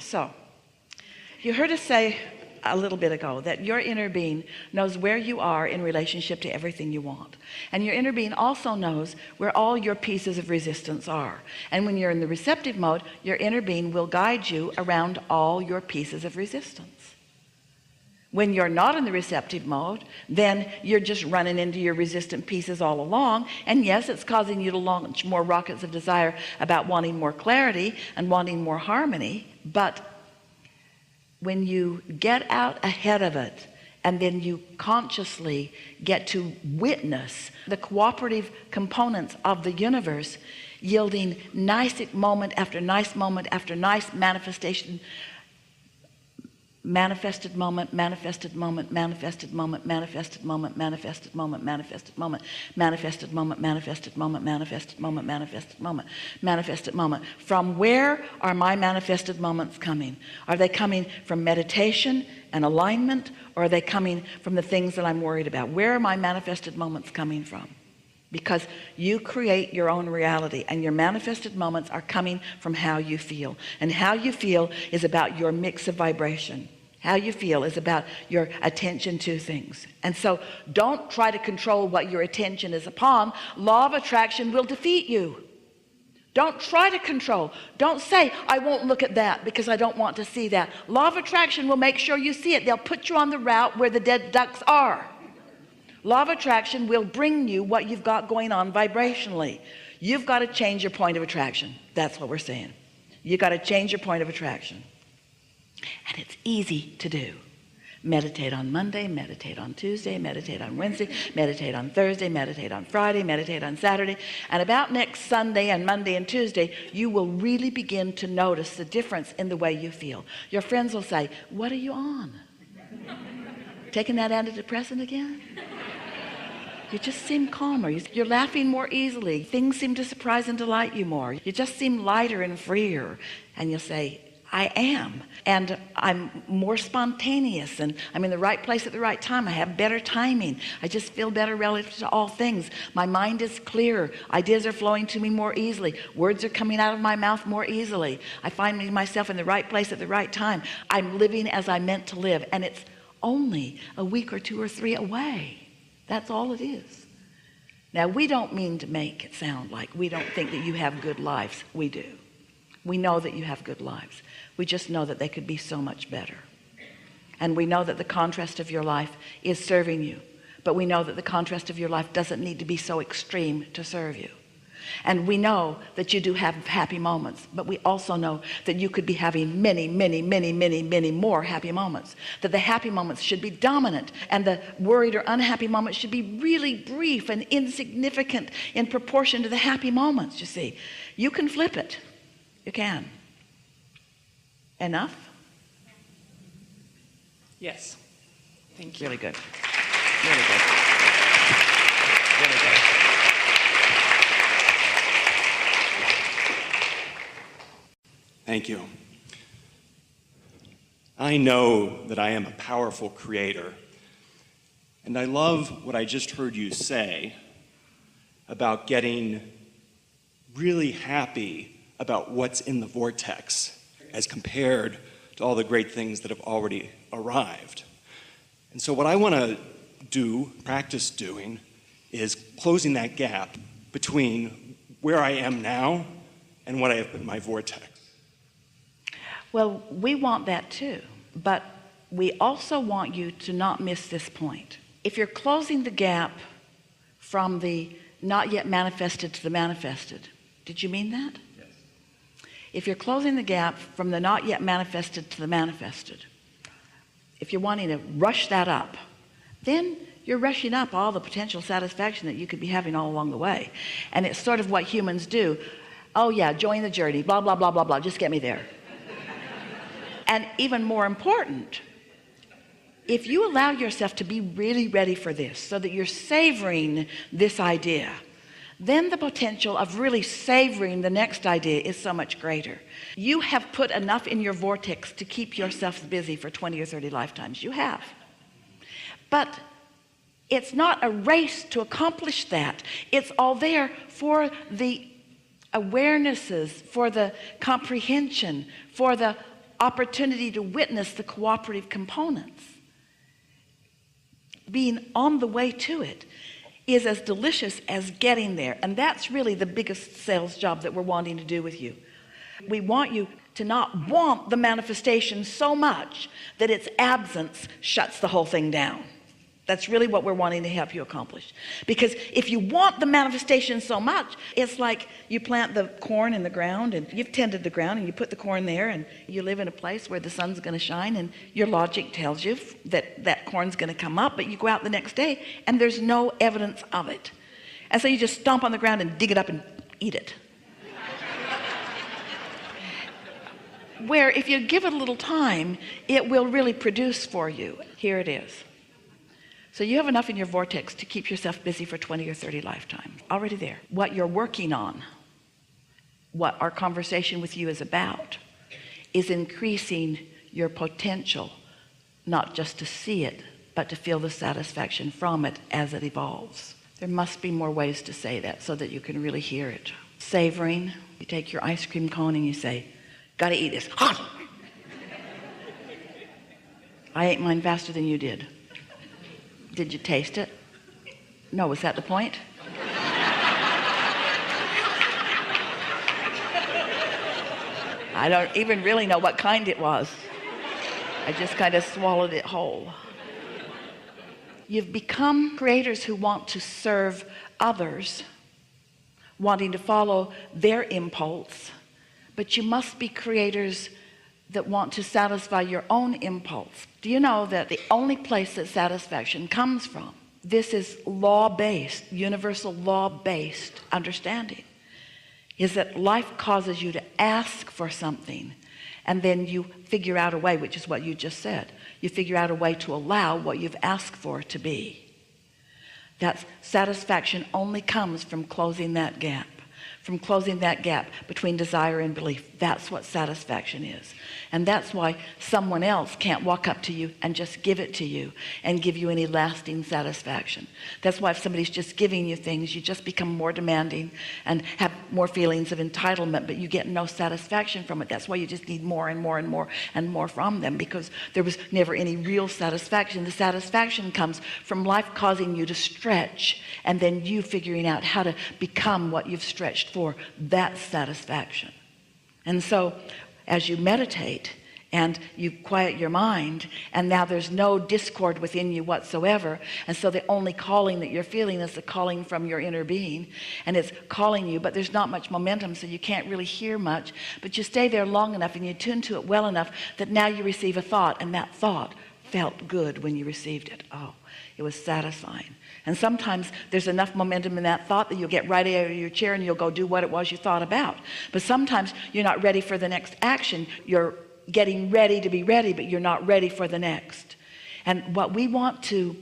So, you heard us say a little bit ago that your inner being knows where you are in relationship to everything you want. And your inner being also knows where all your pieces of resistance are. And when you're in the receptive mode, your inner being will guide you around all your pieces of resistance. When you're not in the receptive mode, then you're just running into your resistant pieces all along. And yes, it's causing you to launch more rockets of desire about wanting more clarity and wanting more harmony. But when you get out ahead of it, and then you consciously get to witness the cooperative components of the universe yielding nice moment after nice moment after nice manifestation, manifested moment, manifested moment, manifested moment, manifested moment, manifested moment, manifested moment, manifested moment, manifested moment, manifested moment, manifested moment, manifested moment. From where are my manifested moments coming? Are they coming from meditation and alignment, or are they coming from the things that I'm worried about? Where are my manifested moments coming from? Because you create your own reality, and your manifested moments are coming from how you feel. And how you feel is about your mix of vibration. How you feel is about your attention to things. And so don't try to control what your attention is upon. Law of attraction will defeat you. Don't try to control. Don't say, I won't look at that because I don't want to see that. Law of attraction will make sure you see it. They'll put you on the route where the dead ducks are. Law of attraction will bring you what you've got going on vibrationally. You've got to change your point of attraction. That's what we're saying. You got to change your point of attraction. And it's easy to do. Meditate on Monday, meditate on Tuesday, meditate on Wednesday, meditate on Thursday, meditate on Friday, meditate on Saturday. And about next Sunday and Monday and Tuesday, you will really begin to notice the difference in the way you feel. Your friends will say, what are you on? Taking that antidepressant again? You just seem calmer. You're laughing more easily. Things seem to surprise and delight you more. You just seem lighter and freer. And you'll say, I am. And I'm more spontaneous, and I'm in the right place at the right time. I have better timing. I just feel better relative to all things. My mind is clearer. Ideas are flowing to me more easily. Words are coming out of my mouth more easily. I find myself in the right place at the right time. I'm living as I meant to live. And it's only a week or two or three away. That's all it is. Now, we don't mean to make it sound like we don't think that you have good lives. We do. We know that you have good lives. We just know that they could be so much better. And we know that the contrast of your life is serving you. But we know that the contrast of your life doesn't need to be so extreme to serve you. And we know that you do have happy moments, but we also know that you could be having many, many, many, many, many more happy moments. That the happy moments should be dominant, and the worried or unhappy moments should be really brief and insignificant in proportion to the happy moments, you see. You can flip it. You can. Enough? Yes. Thank you. Really good. Really good. Really good. Thank you. I know that I am a powerful creator, and I love what I just heard you say about getting really happy about what's in the vortex as compared to all the great things that have already arrived. And so what I want to do, practice doing, is closing that gap between where I am now and what I have in my vortex. Well, we want that too, but we also want you to not miss this point. If you're closing the gap from the not yet manifested to the manifested, did you mean that? Yes. If you're closing the gap from the not yet manifested to the manifested, if you're wanting to rush that up, then you're rushing up all the potential satisfaction that you could be having all along the way. And it's sort of what humans do. Oh yeah, join the journey, blah, blah, blah, blah, blah, just get me there. And even more important, if you allow yourself to be really ready for this so that you're savoring this idea, then the potential of really savoring the next idea is so much greater. You have put enough in your vortex to keep yourself busy for 20 or 30 lifetimes. You have. But it's not a race to accomplish that. It's all there for the awarenesses, for the comprehension, for the opportunity to witness the cooperative components, being on the way to it, is as delicious as getting there. And that's really the biggest sales job that we're wanting to do with you. We want you to not want the manifestation so much that its absence shuts the whole thing down. That's really what we're wanting to help you accomplish. Because if you want the manifestation so much, it's like you plant the corn in the ground and you've tended the ground and you put the corn there and you live in a place where the sun's going to shine and your logic tells you that that corn's going to come up, but you go out the next day and there's no evidence of it. And so you just stomp on the ground and dig it up and eat it. Where if you give it a little time, it will really produce for you. Here it is. So you have enough in your vortex to keep yourself busy for 20 or 30 lifetimes. Already there. What you're working on, what our conversation with you is about, is increasing your potential, not just to see it, but to feel the satisfaction from it as it evolves. There must be more ways to say that so that you can really hear it. Savoring, you take your ice cream cone and you say, gotta eat this. Hot! I ate mine faster than you did. Did you taste it? No, was that the point? I don't even really know what kind it was. I just kind of swallowed it whole. You've become creators who want to serve others, wanting to follow their impulse, but you must be creators that want to satisfy your own impulse. Do you know that the only place that satisfaction comes from, this is law-based, universal law-based understanding, is that life causes you to ask for something and then you figure out a way, which is what you just said. You figure out a way to allow what you've asked for to be. That satisfaction only comes from closing that gap. From closing that gap between desire and belief. That's what satisfaction is. And that's why someone else can't walk up to you and just give it to you and give you any lasting satisfaction. That's why if somebody's just giving you things, you just become more demanding and have more feelings of entitlement, but you get no satisfaction from it. That's why you just need more and more and more and more from them, because there was never any real satisfaction. The satisfaction comes from life causing you to stretch and then you figuring out how to become what you've stretched for. That satisfaction. And so as you meditate and you quiet your mind, and now there's no discord within you whatsoever, and so the only calling that you're feeling is the calling from your inner being, and it's calling you, but there's not much momentum, so you can't really hear much, but you stay there long enough and you tune to it well enough that now you receive a thought, and that thought felt good when you received it. Oh, it was satisfying. And sometimes there's enough momentum in that thought that you'll get right out of your chair and you'll go do what it was you thought about. But sometimes you're not ready for the next action. You're getting ready to be ready, but you're not ready for the next. And what we want to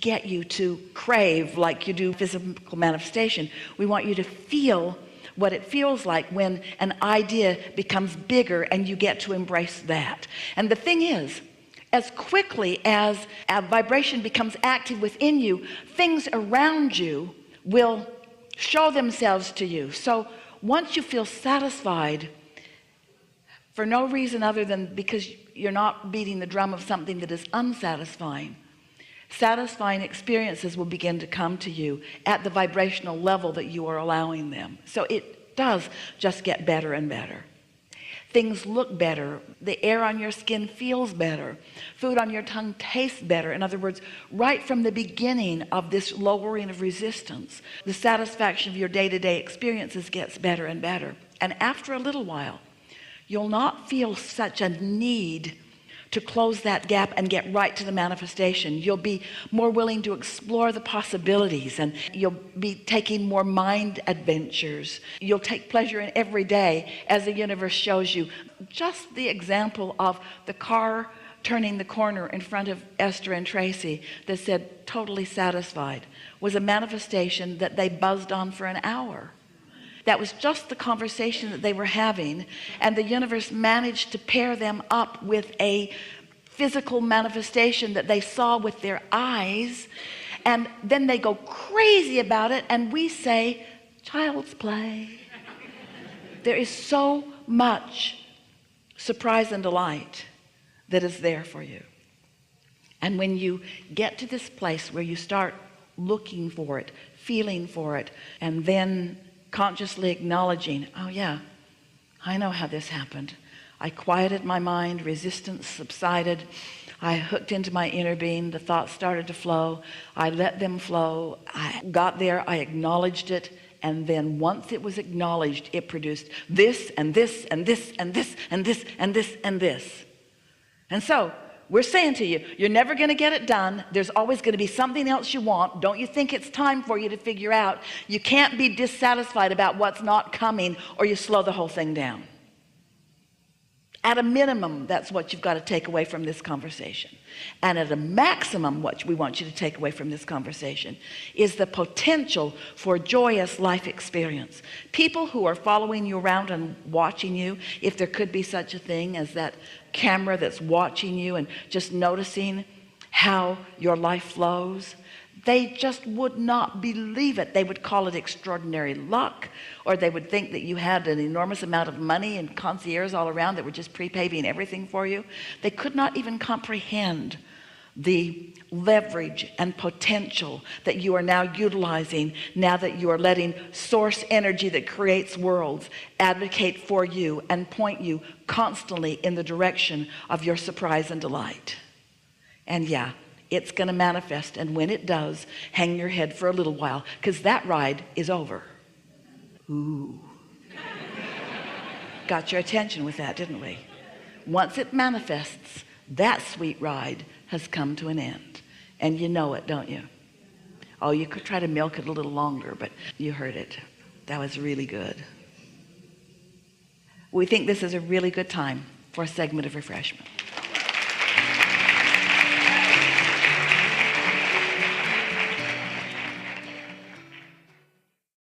get you to crave, like you do physical manifestation, we want you to feel what it feels like when an idea becomes bigger and you get to embrace that. And the thing is, as quickly as a vibration becomes active within you, things around you will show themselves to you. So once you feel satisfied, for no reason other than because you're not beating the drum of something that is unsatisfying, satisfying experiences will begin to come to you at the vibrational level that you are allowing them. So it does just get better and better. Things look better. The air on your skin feels better. Food on your tongue tastes better. In other words, right from the beginning of this lowering of resistance, the satisfaction of your day-to-day experiences gets better and better. And after a little while, you'll not feel such a need to close that gap and get right to the manifestation. You'll be more willing to explore the possibilities, and you'll be taking more mind adventures. You'll take pleasure in every day as the universe shows you. Just the example of the car turning the corner in front of Esther and Tracy that said totally satisfied was a manifestation that they buzzed on for an hour. That was just the conversation that they were having, and the universe managed to pair them up with a physical manifestation that they saw with their eyes, and then they go crazy about it, and we say child's play. There is so much surprise and delight that is there for you. And when you get to this place where you start looking for it, feeling for it, and then consciously acknowledging, oh yeah, I know how this happened. I quieted my mind, resistance subsided, I hooked into my inner being, the thoughts started to flow, I let them flow, I got there, I acknowledged it, and then once it was acknowledged, it produced this and this and this and this and this and this and this. And so we're saying to you, you're never going to get it done. There's always going to be something else you want. Don't you think it's time for you to figure out? You can't be dissatisfied about what's not coming, or you slow the whole thing down. At a minimum, that's what you've got to take away from this conversation. And at a maximum, what we want you to take away from this conversation is the potential for joyous life experience. People who are following you around and watching you, if there could be such a thing as that camera that's watching you and just noticing how your life flows, they just would not believe it. They would call it extraordinary luck, or they would think that you had an enormous amount of money and concierges all around that were just pre-paving everything for you. They could not even comprehend the leverage and potential that you are now utilizing, now that you are letting source energy that creates worlds advocate for you and point you constantly in the direction of your surprise and delight. And yeah, it's going to manifest, and when it does, hang your head for a little while, because that ride is over. Ooh. Got your attention with that, didn't we? Once it manifests, that sweet ride has come to an end, and you know it, don't you? Oh, you could try to milk it a little longer, but you heard it. That was really good. We think this is a really good time for a segment of refreshment.